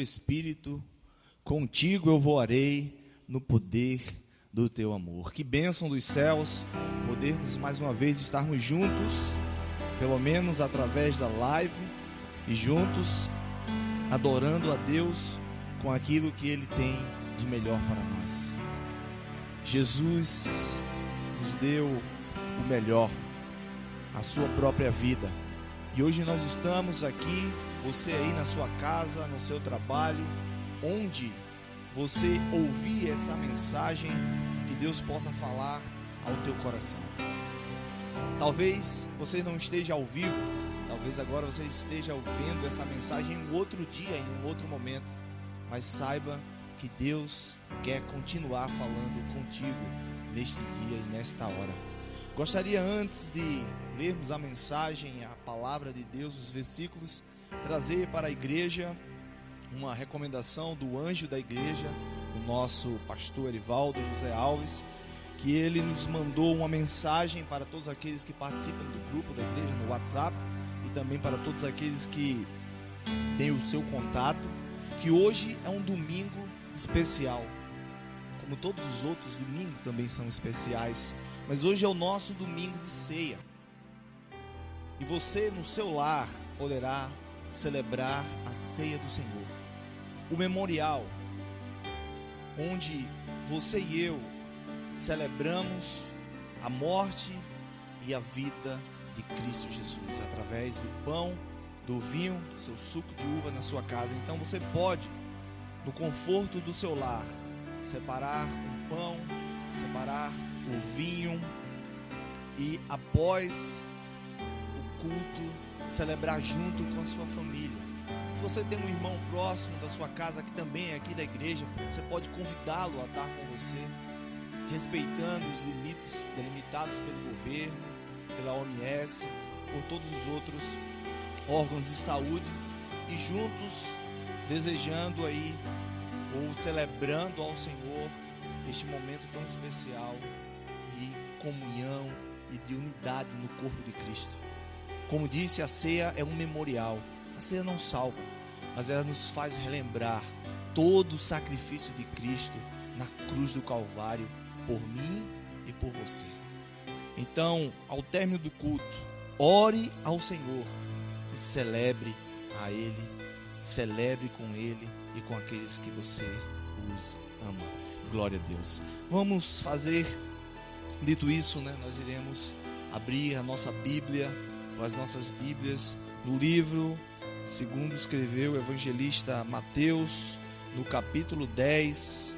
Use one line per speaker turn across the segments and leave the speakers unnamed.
Espírito, contigo eu voarei no poder do teu amor. Que bênção dos céus, podermos mais uma vez estarmos juntos, pelo menos através da live, e juntos adorando a Deus com aquilo que Ele tem de melhor para nós. Jesus nos deu o melhor, a sua própria vida. E hoje nós estamos aqui, você aí na sua casa, no seu trabalho, onde você ouvir essa mensagem, que Deus possa falar ao teu coração. Talvez você não esteja ao vivo, talvez agora você esteja ouvindo essa mensagem em um outro dia, em um outro momento, mas saiba que Deus quer continuar falando contigo neste dia e nesta hora. Gostaria, antes de lermos a mensagem, a palavra de Deus, os versículos, trazer para a igreja uma recomendação do anjo da igreja, o nosso pastor Erivaldo José Alves, que ele nos mandou uma mensagem para todos aqueles que participam do grupo da igreja no WhatsApp e também para todos aqueles que têm o seu contato, que hoje é um domingo especial, como todos os outros domingos também são especiais, mas hoje é o nosso domingo de ceia, e você no seu lar poderá celebrar a ceia do Senhor, o memorial, onde você e eu celebramos a morte e a vida de Cristo Jesus, através do pão, do vinho, do seu suco de uva na sua casa. Então você pode, no conforto do seu lar, separar um pão, separar o vinho e após o culto celebrar junto com a sua família. Se você tem um irmão próximo da sua casa que também é aqui da igreja, você pode convidá-lo a estar com você, respeitando os limites delimitados pelo governo, pela OMS, por todos os outros órgãos de saúde, e juntos desejando aí, ou celebrando ao Senhor este momento tão especial de comunhão e de unidade no corpo de Cristo. Como disse, a ceia é um memorial. A ceia não salva, mas ela nos faz relembrar todo o sacrifício de Cristo na cruz do Calvário, por mim e por você. Então, ao término do culto, ore ao Senhor e celebre a Ele, celebre com Ele e com aqueles que você os ama. Glória a Deus. Vamos fazer, dito isso, nós iremos abrir a nossa Bíblia, as nossas Bíblias, no livro segundo escreveu o evangelista Mateus, no capítulo 10,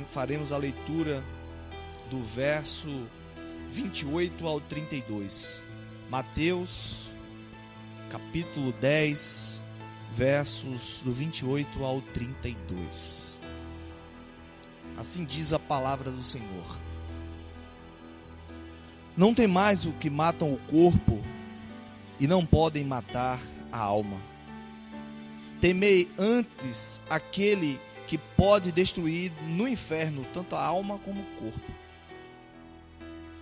faremos a leitura do verso 28 ao 32. Mateus, capítulo 10, versos do 28 ao 32. Assim diz a palavra do Senhor: Não tem mais o que matam o corpo e não podem matar a alma. Temei antes aquele que pode destruir no inferno tanto a alma como o corpo.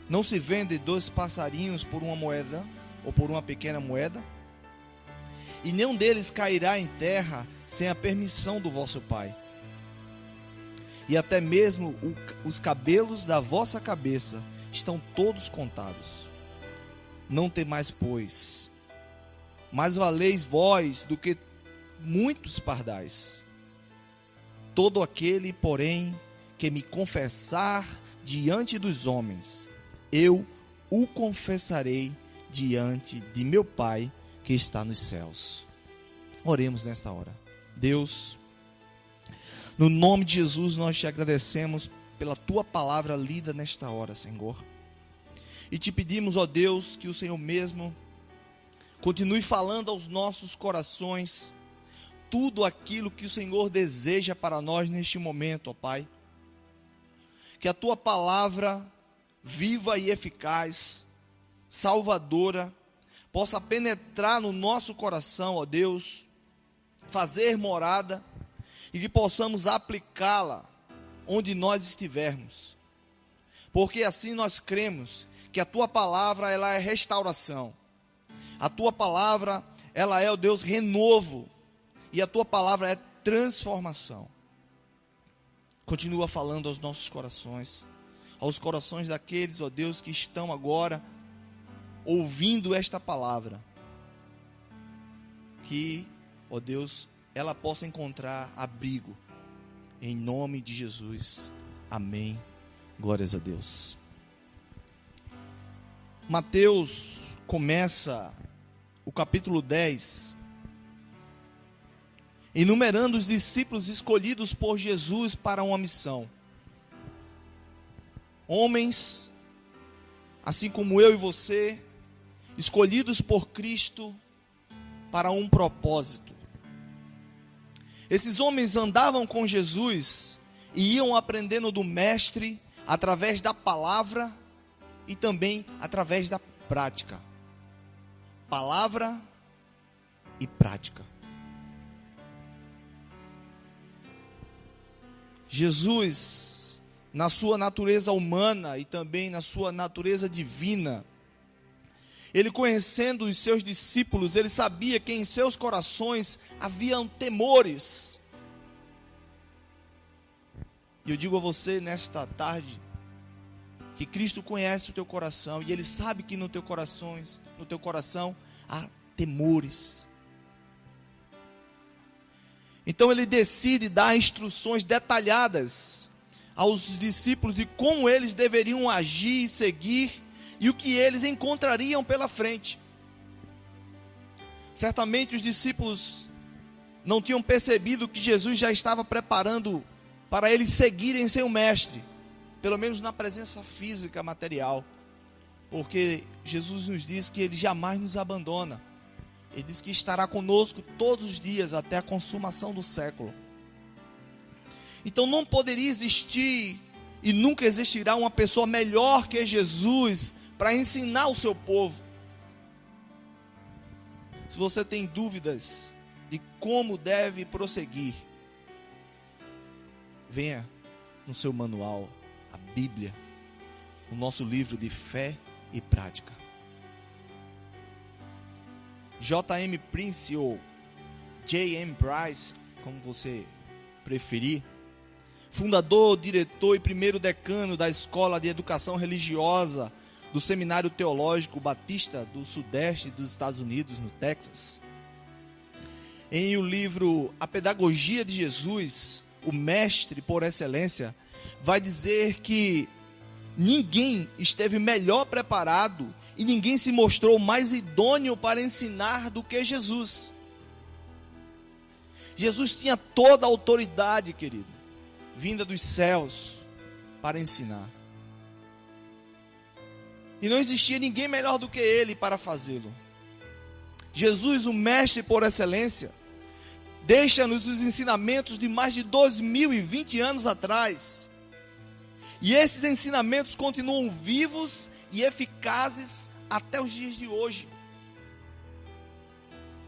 Não se vende 2 passarinhos por uma moeda, ou por uma pequena moeda? E nenhum deles cairá em terra sem a permissão do vosso Pai. E até mesmo os cabelos da vossa cabeça estão todos contados. Não temais, pois, mais valeis vós do que muitos pardais. Todo aquele, porém, que me confessar diante dos homens, eu o confessarei diante de meu Pai que está nos céus. Oremos nesta hora. Deus, no nome de Jesus, nós te agradecemos pela tua palavra lida nesta hora, Senhor. E te pedimos, ó Deus, que o Senhor mesmo continue falando aos nossos corações tudo aquilo que o Senhor deseja para nós neste momento, ó Pai. Que a tua palavra viva e eficaz, salvadora, possa penetrar no nosso coração, ó Deus, fazer morada, e que possamos aplicá-la onde nós estivermos. Porque assim nós cremos que a tua palavra, ela é restauração. A tua palavra, ela é, ó Deus, renovo. E a tua palavra é transformação. Continua falando aos nossos corações, aos corações daqueles, ó Deus, que estão agora ouvindo esta palavra. Que, ó Deus, ela possa encontrar abrigo. Em nome de Jesus. Amém. Glórias a Deus. Mateus começa o capítulo 10, enumerando os discípulos escolhidos por Jesus para uma missão. Homens, assim como eu e você, escolhidos por Cristo para um propósito. Esses homens andavam com Jesus e iam aprendendo do Mestre através da palavra e também através da prática. Palavra e prática. Jesus, na sua natureza humana e também na sua natureza divina, ele, conhecendo os seus discípulos, ele sabia que em seus corações haviam temores. E eu digo a você nesta tarde, que Cristo conhece o teu coração e Ele sabe que no teu coração há temores. Então Ele decide dar instruções detalhadas aos discípulos de como eles deveriam agir e seguir e o que eles encontrariam pela frente. Certamente os discípulos não tinham percebido que Jesus já estava preparando para eles seguirem seu mestre, pelo menos na presença física, material, porque Jesus nos diz que Ele jamais nos abandona. Ele diz que estará conosco todos os dias até a consumação do século. Então não poderia existir e nunca existirá uma pessoa melhor que Jesus para ensinar o seu povo. Se você tem dúvidas de como deve prosseguir, venha no seu manual, a Bíblia, o nosso livro de fé e prática. J.M. Prince ou J.M. Price, como você preferir, fundador, diretor e primeiro decano da Escola de Educação Religiosa do Seminário Teológico Batista do Sudeste dos Estados Unidos, no Texas. Em o livro A Pedagogia de Jesus, o mestre por excelência, vai dizer que ninguém esteve melhor preparado e ninguém se mostrou mais idôneo para ensinar do que Jesus. Jesus tinha toda a autoridade, querido, vinda dos céus para ensinar. E não existia ninguém melhor do que ele para fazê-lo. Jesus, o mestre por excelência, deixa-nos os ensinamentos de mais de 2020 anos atrás. E esses ensinamentos continuam vivos e eficazes até os dias de hoje.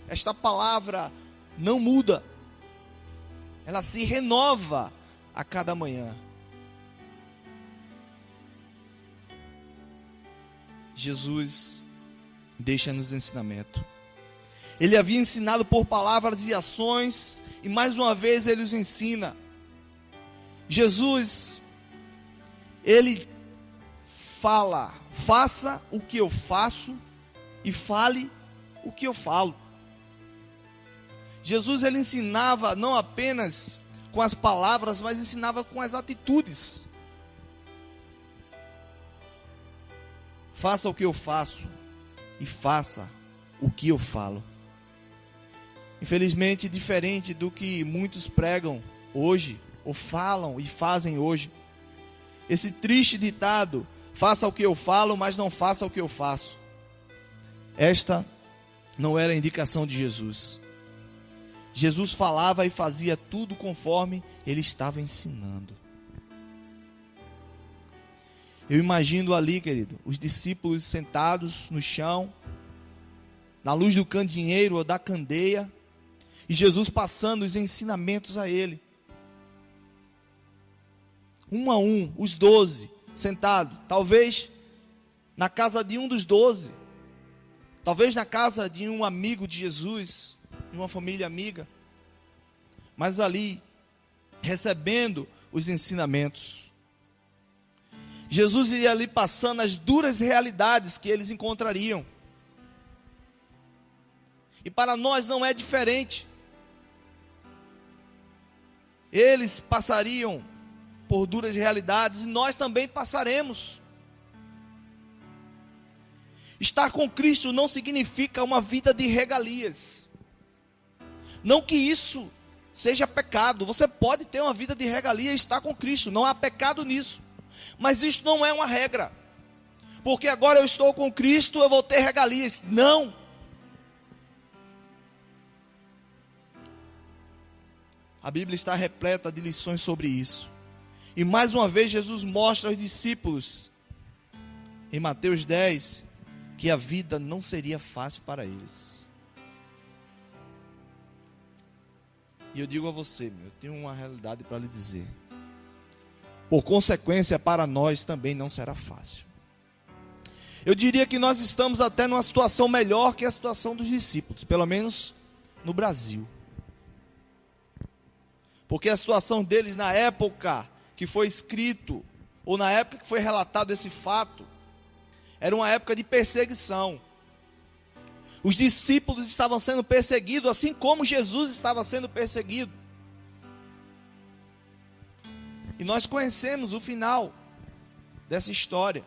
Esta palavra não muda. Ela se renova a cada manhã. Jesus deixa-nos ensinamento. Ele havia ensinado por palavras e ações, e mais uma vez ele os ensina. Jesus, ele fala: faça o que eu faço e fale o que eu falo. Jesus, ele ensinava não apenas com as palavras, mas ensinava com as atitudes. Faça o que eu faço e faça o que eu falo. Infelizmente, diferente do que muitos pregam hoje, ou falam e fazem hoje, esse triste ditado: faça o que eu falo, mas não faça o que eu faço. Esta não era a indicação de Jesus. Jesus falava e fazia tudo conforme ele estava ensinando. Eu imagino ali, querido, os discípulos sentados no chão, na luz do candeeiro ou da candeia, e Jesus passando os ensinamentos a ele. Um a um, os 12 sentados, talvez na casa de um dos 12, talvez na casa de um amigo de Jesus, de uma família amiga. mas ali recebendo os ensinamentos. Jesus iria ali passando as duras realidades que eles encontrariam. E para nós não é diferente. Eles passariam por duras realidades e nós também passaremos. Estar com Cristo não significa uma vida de regalias. Não que isso seja pecado. Você pode ter uma vida de regalia e estar com Cristo. Não há pecado nisso. Mas isso não é uma regra. Porque agora eu estou com Cristo, eu vou ter regalias. Não. A Bíblia está repleta de lições sobre isso. E mais uma vez Jesus mostra aos discípulos, em Mateus 10, que a vida não seria fácil para eles. E eu digo a você, eu tenho uma realidade para lhe dizer. Por consequência, para nós também não será fácil. Eu diria que nós estamos até numa situação melhor que a situação dos discípulos, pelo menos no Brasil. Porque a situação deles na época que foi escrito, ou na época que foi relatado esse fato, era uma época de perseguição. Os discípulos estavam sendo perseguidos, assim como Jesus estava sendo perseguido. E nós conhecemos o final dessa história.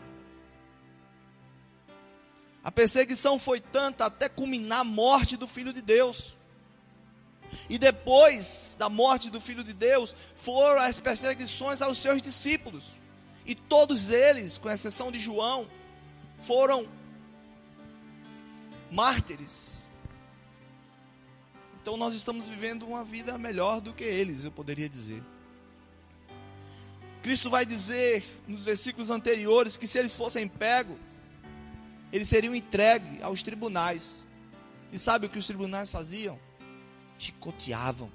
A perseguição foi tanta até culminar a morte do Filho de Deus. E depois da morte do Filho de Deus, foram as perseguições aos seus discípulos. E todos eles, com exceção de João, foram mártires. Então nós estamos vivendo uma vida melhor do que eles, eu poderia dizer. Cristo vai dizer nos versículos anteriores que se eles fossem pegos, eles seriam entregues aos tribunais. E sabe o que os tribunais faziam? Chicoteavam,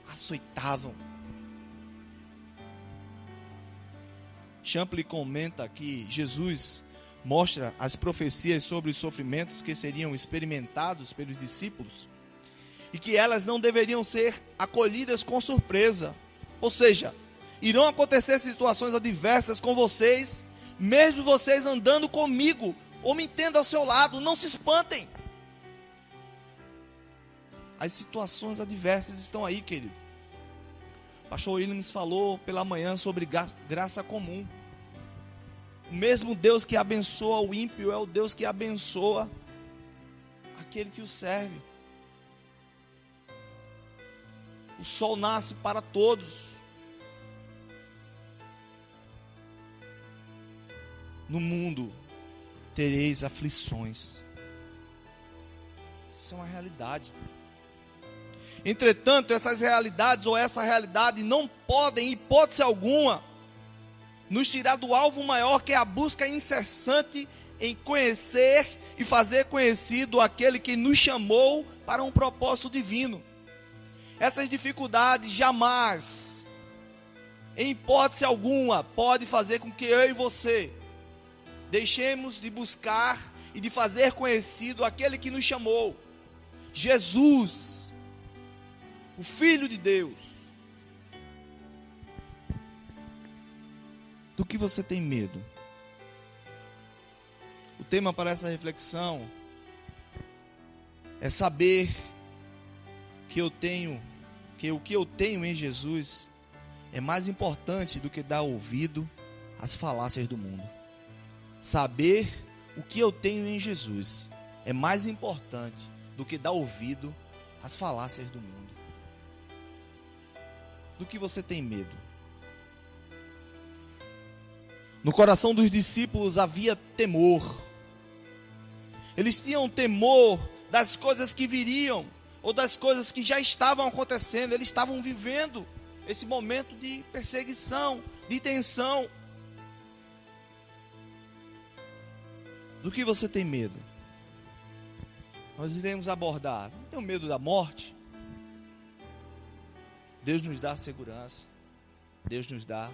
açoitavam. Champlin comenta que Jesus mostra as profecias sobre os sofrimentos que seriam experimentados pelos discípulos e que elas não deveriam ser acolhidas com surpresa. Ou seja, irão acontecer situações adversas com vocês, mesmo vocês andando comigo ou me tendo ao seu lado. Não se espantem. As situações adversas estão aí, querido. O pastor Williams falou pela manhã sobre graça comum. O mesmo Deus que abençoa o ímpio é o Deus que abençoa aquele que o serve. O sol nasce para todos. No mundo tereis aflições. Isso é uma realidade. Entretanto, essas realidades ou essa realidade não podem, em hipótese alguma, nos tirar do alvo maior, que é a busca incessante em conhecer e fazer conhecido aquele que nos chamou para um propósito divino. Essas dificuldades jamais, em hipótese alguma, pode fazer com que eu e você deixemos de buscar e de fazer conhecido aquele que nos chamou, Jesus, o Filho de Deus. Do que você tem medo? O tema para essa reflexão é saber que o que eu tenho em Jesus é mais importante do que dar ouvido às falácias do mundo. Saber o que eu tenho em Jesus é mais importante do que dar ouvido às falácias do mundo. Do que você tem medo? No coração dos discípulos havia temor. Eles tinham temor das coisas que viriam, ou das coisas que já estavam acontecendo. Eles estavam vivendo esse momento de perseguição, de tensão. Do que você tem medo? Nós iremos abordar. Não tenho medo da morte? Deus nos dá segurança. Deus nos dá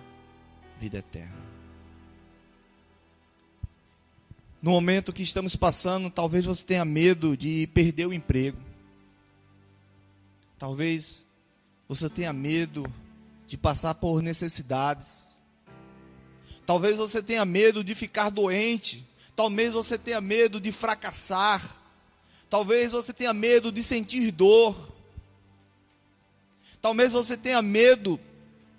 vida eterna. No momento que estamos passando, talvez você tenha medo de perder o emprego. Talvez você tenha medo de passar por necessidades. Talvez você tenha medo de ficar doente. Talvez você tenha medo de fracassar. Talvez você tenha medo de sentir dor. Talvez você tenha medo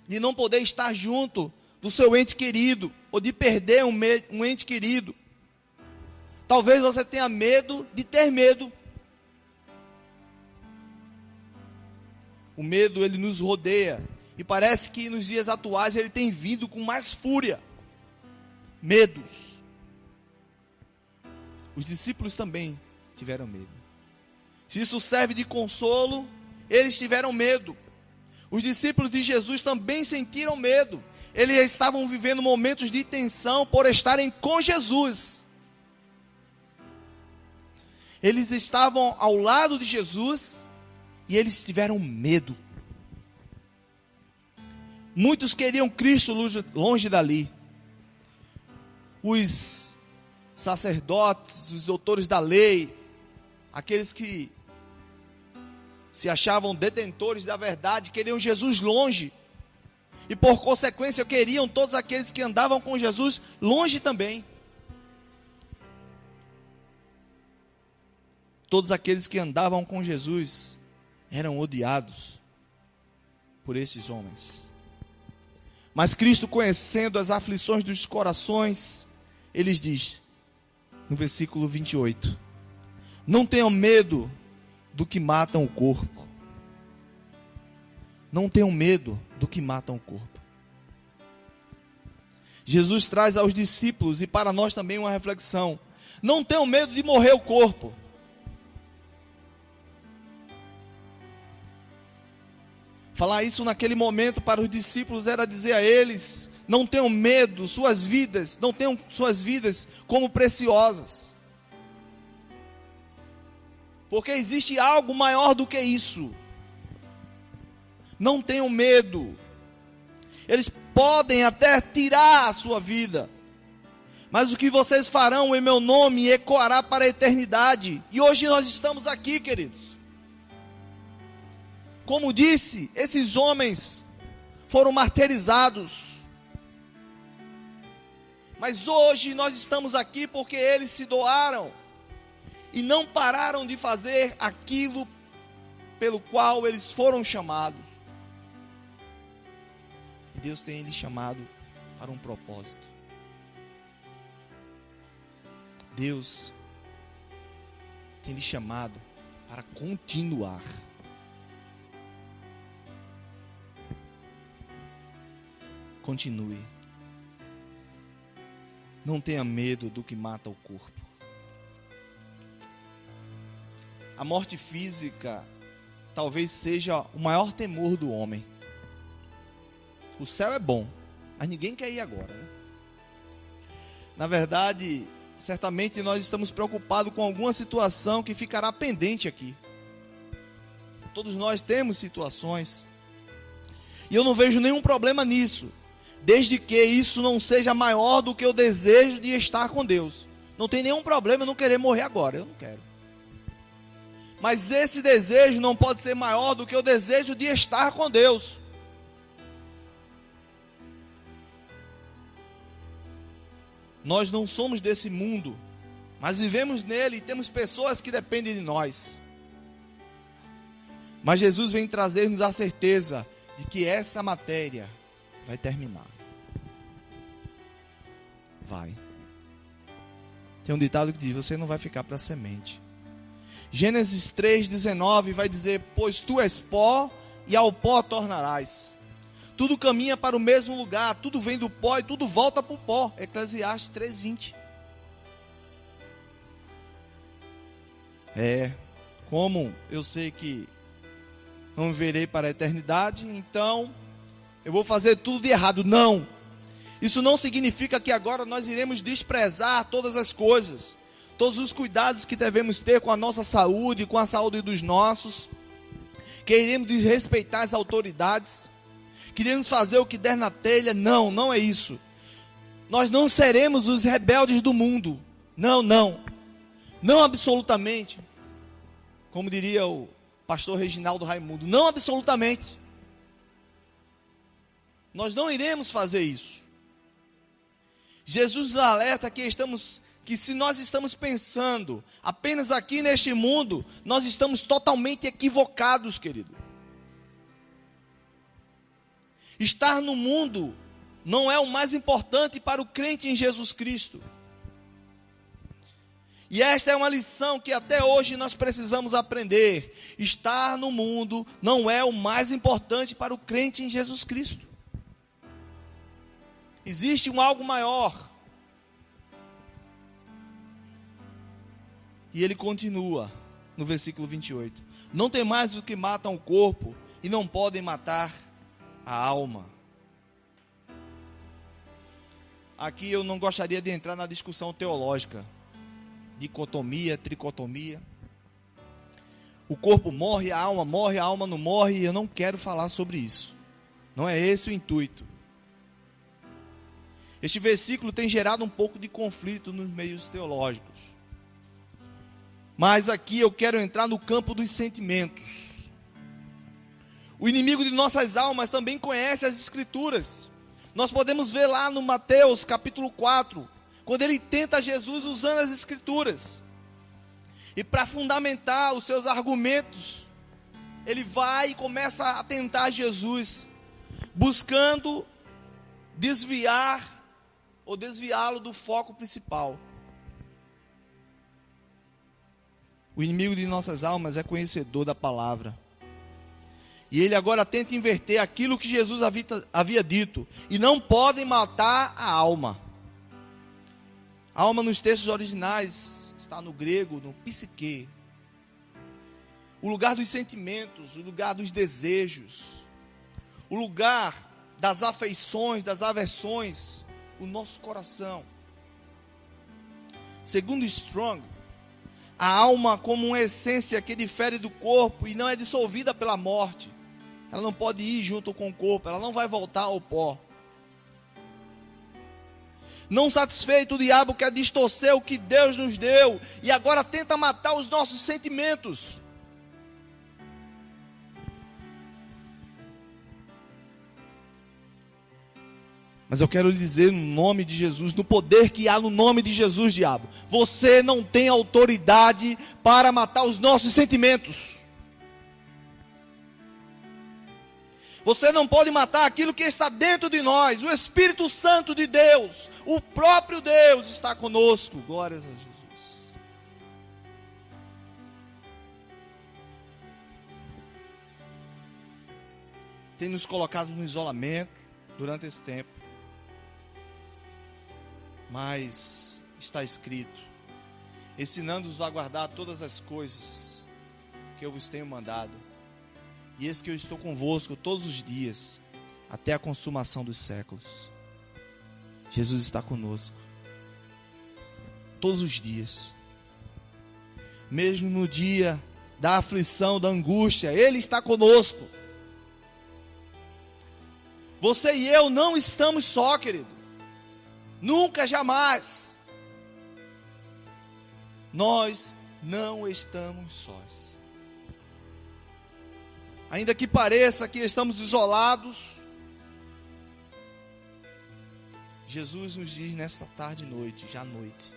de não poder estar junto do seu ente querido, ou de perder um ente querido. Talvez você tenha medo de ter medo. O medo, ele nos rodeia, e parece que nos dias atuais ele tem vindo com mais fúria. Medos. Os discípulos também tiveram medo. Se isso serve de consolo, eles tiveram medo. Os discípulos de Jesus também sentiram medo. Eles estavam vivendo momentos de tensão por estarem com Jesus. Eles estavam ao lado de Jesus e eles tiveram medo. Muitos queriam Cristo longe dali. Os sacerdotes, os doutores da lei, aqueles que se achavam detentores da verdade, queriam Jesus longe. E por consequência queriam todos aqueles que andavam com Jesus longe também. Todos aqueles que andavam com Jesus eram odiados por esses homens. Mas Cristo, conhecendo as aflições dos corações, ele diz, no versículo 28, não tenham medo do que matam o corpo. Não tenham medo do que matam o corpo. Jesus traz aos discípulos e para nós também uma reflexão. Não tenham medo de morrer o corpo. Falar isso naquele momento para os discípulos era dizer a eles, não tenham medo, suas vidas, não tenham suas vidas como preciosas. Porque existe algo maior do que isso. Não tenham medo. Eles podem até tirar a sua vida, mas o que vocês farão em meu nome ecoará para a eternidade. E hoje nós estamos aqui, queridos. Como disse, esses homens foram martirizados. Mas hoje nós estamos aqui porque eles se doaram e não pararam de fazer aquilo pelo qual eles foram chamados. E Deus tem eles chamado para um propósito. Deus tem lhe chamado para continuar. Continue. Não tenha medo do que mata o corpo. A morte física talvez seja o maior temor do homem. O céu é bom, mas ninguém quer ir agora, né? Na verdade, certamente nós estamos preocupados com alguma situação que ficará pendente aqui. Todos nós temos situações. E eu não vejo nenhum problema nisso, desde que isso não seja maior do que o desejo de estar com Deus. Não tem nenhum problema eu não querer morrer agora, eu não quero. Mas esse desejo não pode ser maior do que o desejo de estar com Deus. Nós não somos desse mundo, mas vivemos nele e temos pessoas que dependem de nós. Mas Jesus vem trazer-nos a certeza de que essa matéria vai terminar. Vai. Tem um ditado que diz, você não vai ficar para a semente. Gênesis 3:19 vai dizer, pois tu és pó e ao pó tornarás. Tudo caminha para o mesmo lugar, tudo vem do pó e tudo volta para o pó. Eclesiastes 3:20. Como eu sei que não viverei para a eternidade, então eu vou fazer tudo de errado. Não. Isso não significa que agora nós iremos desprezar todas as coisas, todos os cuidados que devemos ter com a nossa saúde, com a saúde dos nossos, que iremos desrespeitar as autoridades, queremos fazer o que der na telha. Não, não é isso. Nós não seremos os rebeldes do mundo. Não, não. Não absolutamente. Como diria o pastor Reginaldo Raimundo, não absolutamente. Nós não iremos fazer isso. Jesus nos alerta que se nós estamos pensando apenas aqui neste mundo, nós estamos totalmente equivocados, querido. Estar no mundo não é o mais importante para o crente em Jesus Cristo. E esta é uma lição que até hoje nós precisamos aprender. Estar no mundo não é o mais importante para o crente em Jesus Cristo. Existe um algo maior. E ele continua no versículo 28. Não tem mais o que matam o corpo e não podem matar a alma. Aqui eu não gostaria de entrar na discussão teológica. Dicotomia, tricotomia. O corpo morre, a alma não morre. E eu não quero falar sobre isso. Não é esse o intuito. Este versículo tem gerado um pouco de conflito nos meios teológicos. Mas aqui eu quero entrar no campo dos sentimentos. O inimigo de nossas almas também conhece as Escrituras. Nós podemos ver lá no Mateus capítulo 4, quando ele tenta Jesus usando as Escrituras. E para fundamentar os seus argumentos, ele vai e começa a tentar Jesus, buscando desviá-lo do foco principal. O inimigo de nossas almas é conhecedor da palavra. E ele agora tenta inverter aquilo que Jesus havia dito. E não podem matar a alma. A alma nos textos originais está no grego, no psique. O lugar dos sentimentos, o lugar dos desejos. O lugar das afeições, das aversões. O nosso coração. Segundo Strong, a alma como uma essência que difere do corpo e não é dissolvida pela morte. Ela não pode ir junto com o corpo, ela não vai voltar ao pó. Não satisfeito, o diabo quer distorcer o que Deus nos deu e agora tenta matar os nossos sentimentos. Mas eu quero lhe dizer no nome de Jesus, no poder que há no nome de Jesus, diabo, você não tem autoridade para matar os nossos sentimentos. Você não pode matar aquilo que está dentro de nós. O Espírito Santo de Deus, o próprio Deus está conosco. Glórias a Jesus. Tem nos colocado no isolamento durante esse tempo. Mas está escrito, ensinando-os a guardar todas as coisas que eu vos tenho mandado. E eis que eu estou convosco todos os dias, até a consumação dos séculos. Jesus está conosco, todos os dias. Mesmo no dia da aflição, da angústia, Ele está conosco. Você e eu não estamos só, querido. Nunca, jamais. Nós não estamos sós. Ainda que pareça que estamos isolados, Jesus nos diz nesta tarde e noite, já à noite,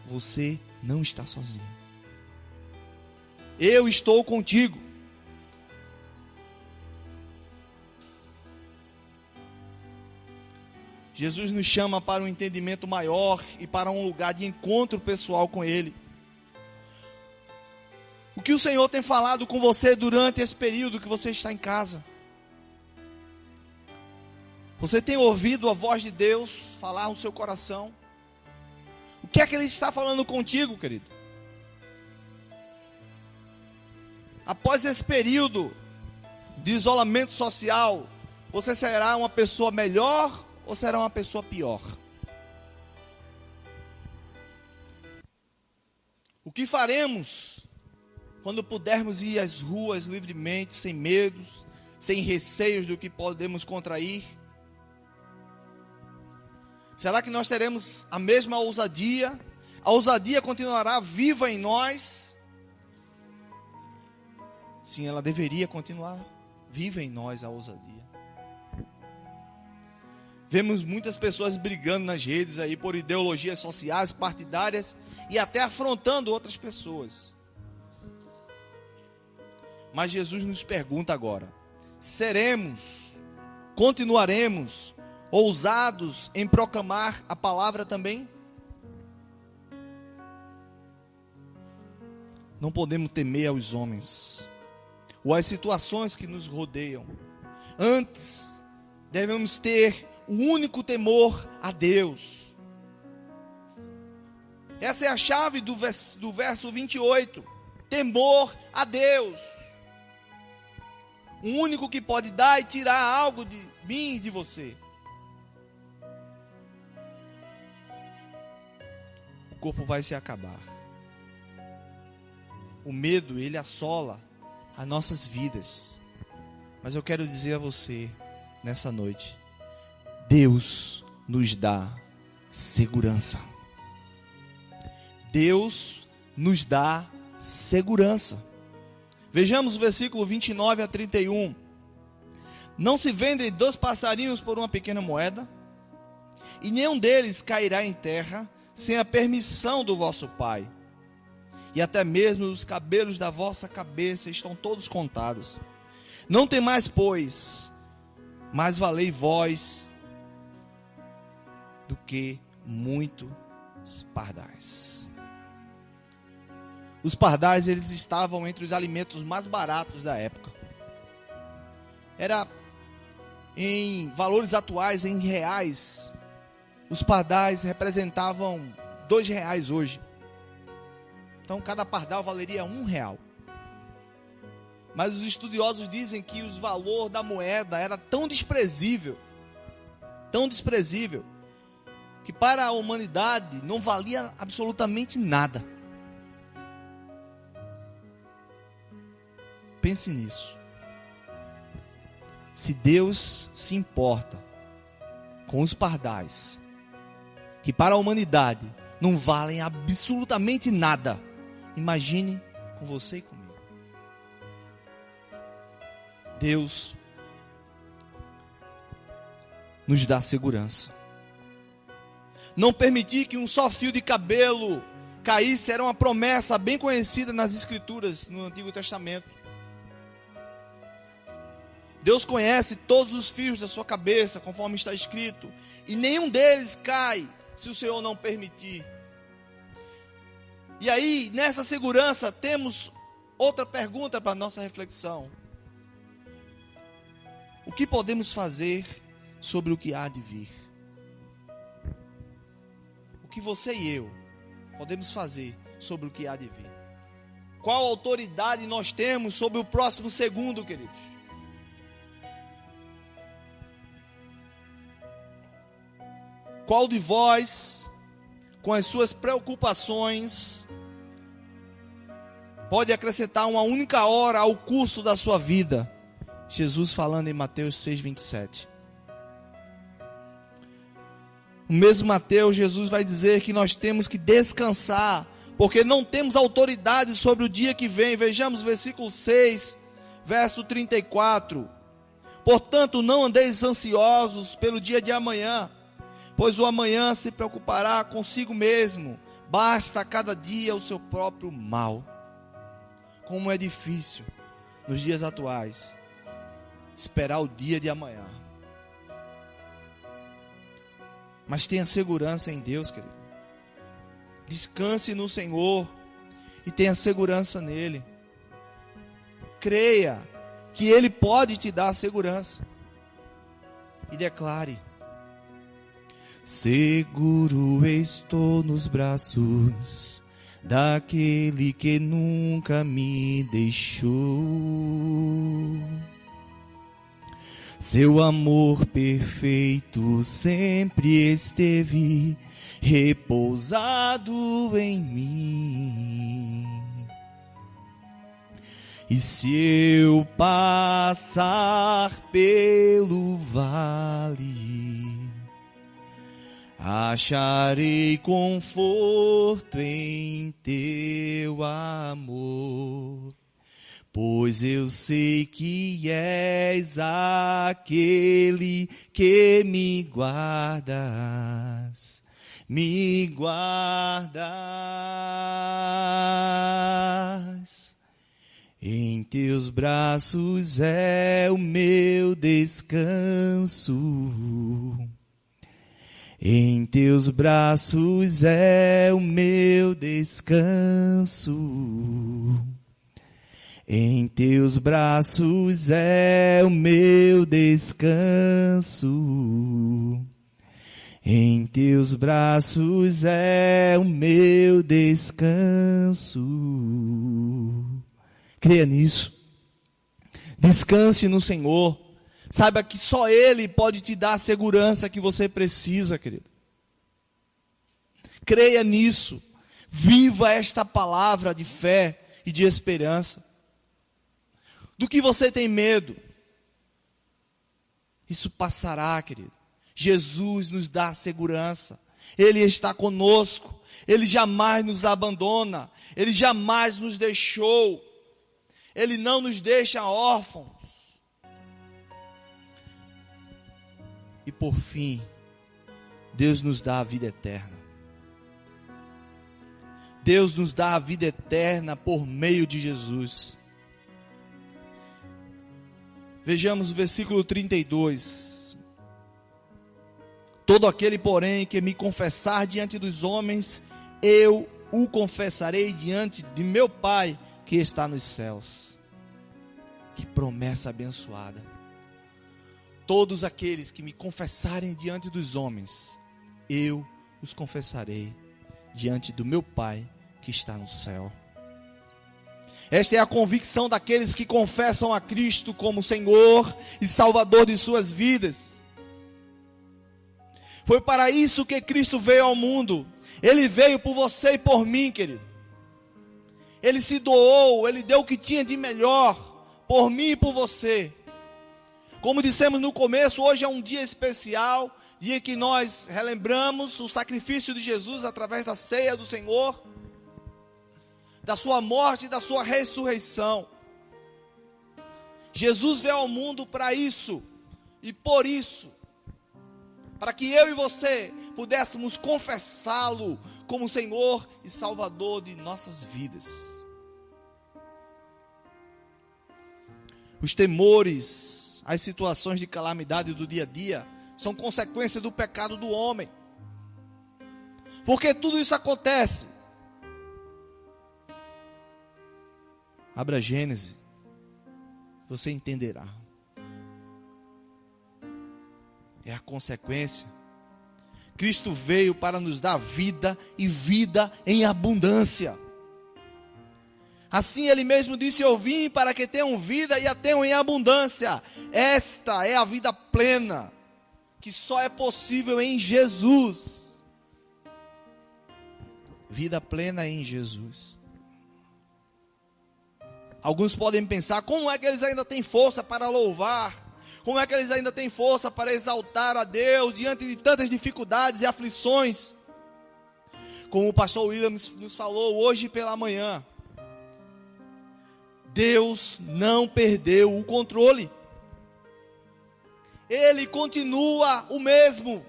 você não está sozinho. Eu estou contigo. Jesus nos chama para um entendimento maior e para um lugar de encontro pessoal com Ele. O que o Senhor tem falado com você durante esse período que você está em casa? Você tem ouvido a voz de Deus falar no seu coração? O que é que Ele está falando contigo, querido? Após esse período de isolamento social, você será uma pessoa melhor ou será uma pessoa pior? O que faremos quando pudermos ir às ruas livremente, sem medos, sem receios do que podemos contrair? Será que nós teremos a mesma ousadia? A ousadia continuará viva em nós? Sim, ela deveria continuar viva em nós, a ousadia. Vemos muitas pessoas brigando nas redes aí por ideologias sociais, partidárias e até afrontando outras pessoas. Mas Jesus nos pergunta agora: continuaremos ousados em proclamar a palavra também? Não podemos temer aos homens ou às situações que nos rodeiam. Antes, devemos ter o único temor a Deus. Essa é a chave do verso 28. Temor a Deus. O único que pode dar e tirar algo de mim e de você. O corpo vai se acabar. O medo, ele assola as nossas vidas. Mas eu quero dizer a você, nessa noite, Deus nos dá segurança. Deus nos dá segurança. Vejamos o versículo 29 a 31. Não se vendem 2 passarinhos por uma pequena moeda? E nenhum deles cairá em terra sem a permissão do vosso Pai. E até mesmo os cabelos da vossa cabeça estão todos contados. Não temais, pois, mais valei vós do que muitos pardais. Os pardais, eles estavam entre os alimentos mais baratos da época. Era, em valores atuais, em reais, os pardais representavam R$2 hoje. Então cada pardal valeria R$1. Mas os estudiosos dizem que o valor da moeda era tão desprezível, que para a humanidade não valia absolutamente nada. Pense nisso. Se Deus se importa com os pardais, que para a humanidade não valem absolutamente nada, imagine com você e comigo. Deus nos dá segurança. Não permitir que um só fio de cabelo caísse era uma promessa bem conhecida nas Escrituras, no Antigo Testamento. Deus conhece todos os fios da sua cabeça, conforme está escrito, e nenhum deles cai, se o Senhor não permitir. E aí, nessa segurança, temos outra pergunta para a nossa reflexão. O que podemos fazer sobre o que há de vir? O que você e eu podemos fazer sobre o que há de vir? Qual autoridade nós temos sobre o próximo segundo, queridos? Qual de vós, com as suas preocupações, pode acrescentar uma única hora ao curso da sua vida? Jesus falando em Mateus 6:27. O mesmo Mateus, Jesus vai dizer que nós temos que descansar, porque não temos autoridade sobre o dia que vem. Vejamos o versículo 6, verso 34. Portanto, não andeis ansiosos pelo dia de amanhã, pois o amanhã se preocupará consigo mesmo. Basta a cada dia o seu próprio mal. Como é difícil, nos dias atuais, esperar o dia de amanhã. Mas tenha segurança em Deus, querido. Descanse no Senhor e tenha segurança nele. Creia que Ele pode te dar segurança. E declare: seguro estou nos braços daquele que nunca me deixou. Seu amor perfeito sempre esteve repousado em mim. E se eu passar pelo vale, acharei conforto em teu amor. Pois eu sei que és aquele que me guardas, me guardas. Em teus braços é o meu descanso. Em teus braços é o meu descanso. Em teus braços é o meu descanso. Em teus braços é o meu descanso. Creia nisso. Descanse no Senhor. Saiba que só Ele pode te dar a segurança que você precisa, querido. Creia nisso. Viva esta palavra de fé e de esperança. Do que você tem medo? Isso passará, querido. Jesus nos dá segurança. Ele está conosco. Ele jamais nos abandona. Ele jamais nos deixou. Ele não nos deixa órfãos. E por fim, Deus nos dá a vida eterna. Deus nos dá a vida eterna por meio de Jesus. Vejamos o versículo 32. Todo aquele, porém, que me confessar diante dos homens, eu o confessarei diante de meu Pai que está nos céus. Que promessa abençoada. Todos aqueles que me confessarem diante dos homens, eu os confessarei diante do meu Pai que está no céu. Esta é a convicção daqueles que confessam a Cristo como Senhor e Salvador de suas vidas. Foi para isso que Cristo veio ao mundo. Ele veio por você e por mim, querido. Ele se doou, Ele deu o que tinha de melhor por mim e por você. Como dissemos no começo, hoje é um dia especial, dia que nós relembramos o sacrifício de Jesus através da ceia do Senhor, da sua morte e da sua ressurreição. Jesus veio ao mundo para isso e por isso, para que eu e você pudéssemos confessá-lo como Senhor e Salvador de nossas vidas. Os temores, as situações de calamidade do dia a dia são consequência do pecado do homem. Porque tudo isso acontece. Abra Gênesis, você entenderá. É a consequência. Cristo veio para nos dar vida e vida em abundância. Assim Ele mesmo disse: eu vim para que tenham vida e a tenham em abundância. Esta é a vida plena, que só é possível em Jesus. Vida plena em Jesus. Alguns podem pensar: como é que eles ainda têm força para louvar? Como é que eles ainda têm força para exaltar a Deus diante de tantas dificuldades e aflições? Como o pastor William nos falou hoje pela manhã, Deus não perdeu o controle. Ele continua o mesmo.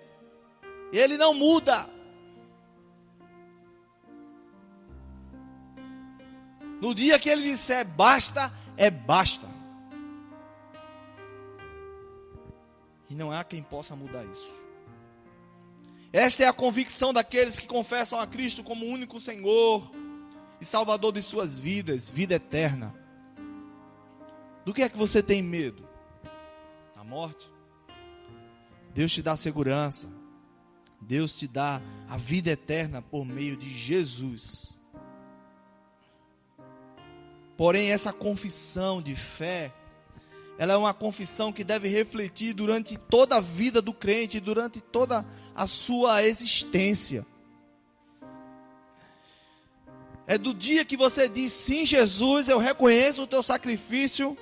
Ele não muda. No dia que Ele disser basta, é basta. E não há quem possa mudar isso. Esta é a convicção daqueles que confessam a Cristo como único Senhor e Salvador de suas vidas, vida eterna. Do que é que você tem medo? Da morte? Deus te dá segurança. Deus te dá a vida eterna por meio de Jesus. Porém, essa confissão de fé, ela é uma confissão que deve refletir durante toda a vida do crente, durante toda a sua existência. É do dia que você diz: sim, Jesus, eu reconheço o teu sacrifício,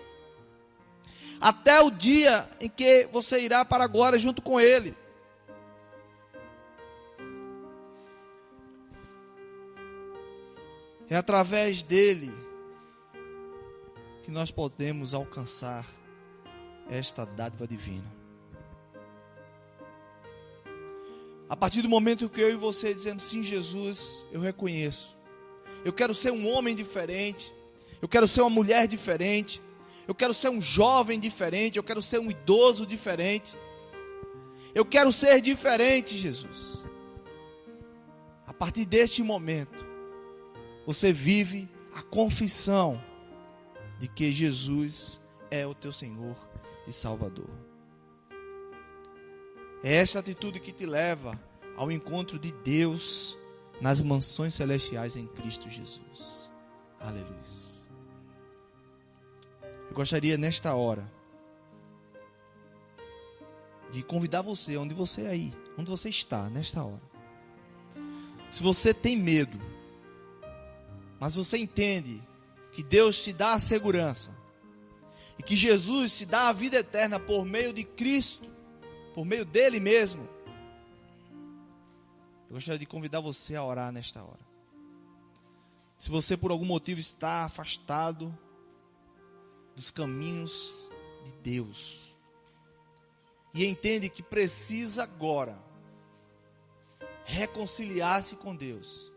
até o dia em que você irá para a glória junto com Ele. É através dele que nós podemos alcançar esta dádiva divina. A partir do momento que eu e você dizendo sim, Jesus, eu reconheço. Eu quero ser um homem diferente. Eu quero ser uma mulher diferente. Eu quero ser um jovem diferente. Eu quero ser um idoso diferente. Eu quero ser diferente, Jesus. A partir deste momento, você vive a confissão de que Jesus é o teu Senhor e Salvador. É esta atitude que te leva ao encontro de Deus nas mansões celestiais em Cristo Jesus. Aleluia. Eu gostaria nesta hora de convidar você, onde você está nesta hora. Se você tem medo, mas você entende que Deus te dá a segurança e que Jesus te dá a vida eterna por meio de Cristo, por meio dele mesmo, eu gostaria de convidar você a orar nesta hora. Se você por algum motivo está afastado dos caminhos de Deus e entende que precisa agora reconciliar-se com Deus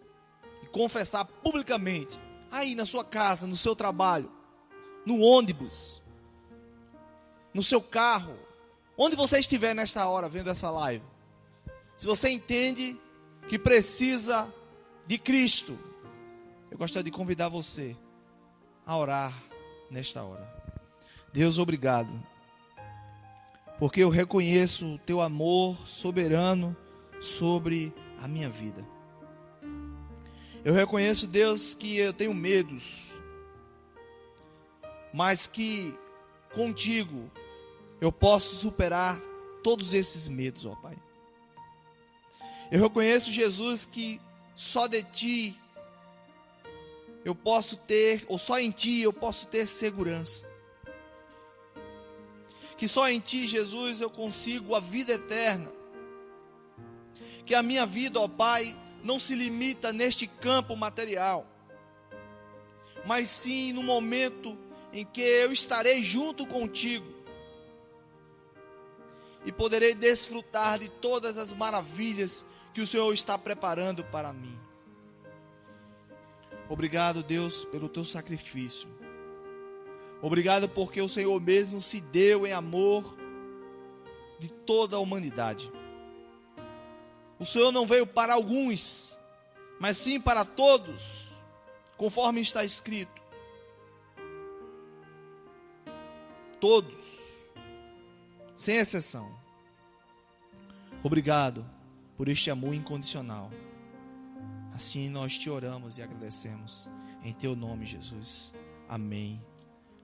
e confessar publicamente, aí na sua casa, no seu trabalho, no ônibus, no seu carro, onde você estiver nesta hora vendo essa live, se você entende que precisa de Cristo, eu gostaria de convidar você a orar nesta hora. Deus, obrigado, porque eu reconheço o teu amor soberano sobre a minha vida. Eu reconheço, Deus, que eu tenho medos, mas que contigo eu posso superar todos esses medos, ó Pai. Eu reconheço, Jesus, que só de Ti eu posso ter, ou só em Ti eu posso ter segurança. Que só em Ti, Jesus, eu consigo a vida eterna. Que a minha vida, ó Pai, não se limita neste campo material, mas sim no momento em que eu estarei junto contigo e poderei desfrutar de todas as maravilhas que o Senhor está preparando para mim. Obrigado, Deus, pelo teu sacrifício. Obrigado porque o Senhor mesmo se deu em amor de toda a humanidade. O Senhor não veio para alguns, mas sim para todos, conforme está escrito. Todos, sem exceção. Obrigado por este amor incondicional. Assim nós te oramos e agradecemos. Em teu nome, Jesus. Amém.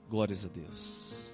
Glórias a Deus.